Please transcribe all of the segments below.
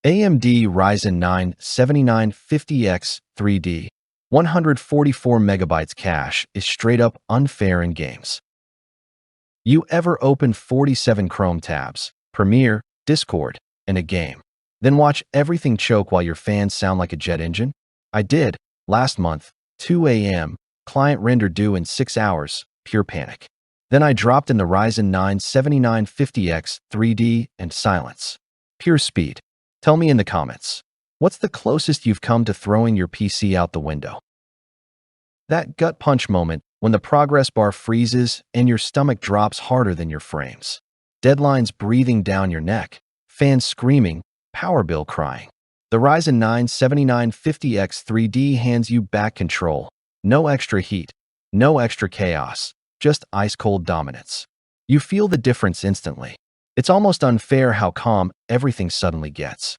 AMD Ryzen 9 7950X 3D 144 megabytes cache is straight up unfair in games. You ever open 47 Chrome tabs, Premiere, Discord, and a game, then watch everything choke while your fans sound like a jet engine? I did, last month, 2 a.m., client render due in 6 hours, pure panic. Then I dropped in the Ryzen 9 7950X 3D and silence. Pure speed. Tell me in the comments, what's the closest you've come to throwing your PC out the window? That gut punch moment when the progress bar freezes and your stomach drops harder than your frames. Deadlines breathing down your neck, fans screaming, power bill crying. The Ryzen 9 7950X 3D hands you back control. No extra heat, no extra chaos, just ice-cold dominance. You feel the difference instantly. It's almost unfair how calm everything suddenly gets.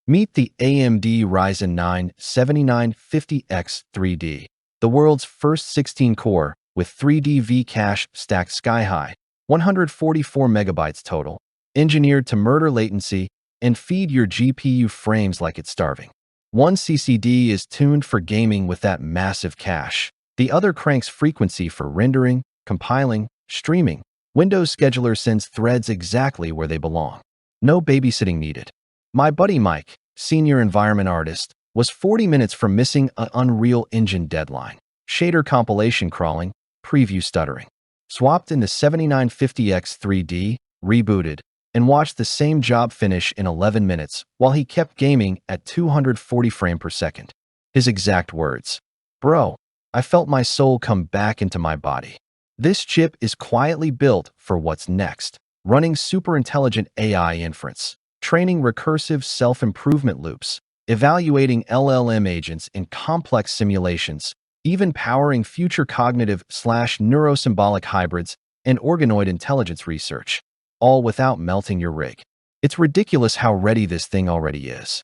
Meet the AMD Ryzen 9 7950X 3D, the world's first 16-core with 3D V-cache stacked sky-high, 144 megabytes total, engineered to murder latency and feed your GPU frames like it's starving. One CCD is tuned for gaming with that massive cache. The other cranks frequency for rendering, compiling, streaming. Windows Scheduler sends threads exactly where they belong. No babysitting needed. My buddy Mike, senior environment artist, was 40 minutes from missing an Unreal Engine deadline. Shader compilation crawling, preview stuttering. Swapped in the 7950X 3D, rebooted, and watched the same job finish in 11 minutes while he kept gaming at 240 frames per second. His exact words, "Bro, I felt my soul come back into my body." This chip is quietly built for what's next, running superintelligent AI inference, training recursive self-improvement loops, evaluating LLM agents in complex simulations, even powering future cognitive/neuro-symbolic hybrids and organoid intelligence research, all without melting your rig. It's ridiculous how ready this thing already is.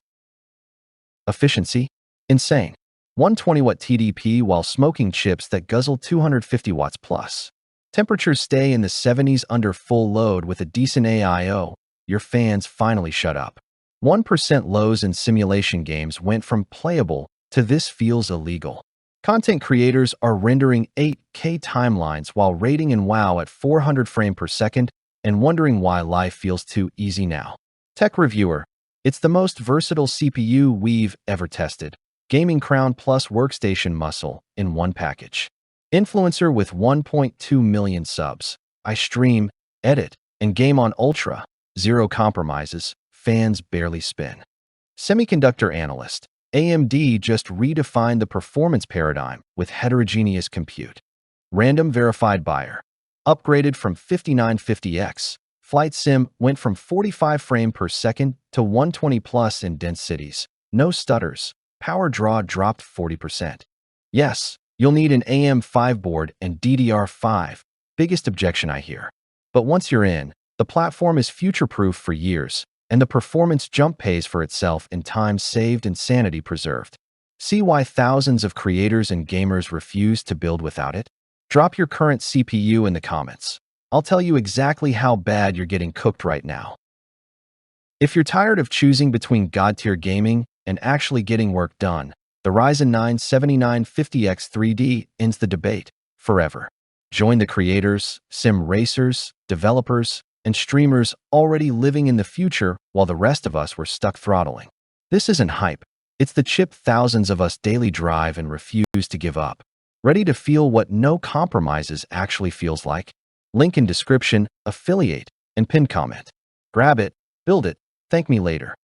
Efficiency? Insane. 120-watt TDP while smoking chips that guzzle 250 watts plus. Temperatures stay in the 70s under full load with a decent AIO. Your fans finally shut up. 1% lows in simulation games went from playable to this feels illegal. Content creators are rendering 8K timelines while rating in WoW at 400 frames per second and wondering why life feels too easy now. Tech reviewer. It's the most versatile CPU we've ever tested. Gaming crown plus workstation muscle in one package. Influencer with 1.2 million subs. I stream, edit, and game on Ultra. Zero compromises. Fans barely spin. Semiconductor analyst. AMD just redefined the performance paradigm with heterogeneous compute. Random verified buyer. Upgraded from 5950X. Flight sim went from 45 frames per second to 120 plus in dense cities. No stutters. Power draw dropped 40%. Yes, you'll need an AM5 board and DDR5. Biggest objection I hear. But once you're in, the platform is future-proof for years, and the performance jump pays for itself in time saved and sanity preserved. See why thousands of creators and gamers refuse to build without it? Drop your current CPU in the comments. I'll tell you exactly how bad you're getting cooked right now. If you're tired of choosing between god-tier gaming and actually getting work done, the Ryzen 9 7950X 3D ends the debate forever. Join the creators, sim racers, developers, and streamers already living in the future while the rest of us were stuck throttling. This isn't hype. It's the chip thousands of us daily drive and refuse to give up. Ready to feel what no compromises actually feels like? Link in description, affiliate, and pinned comment. Grab it, build it, thank me later.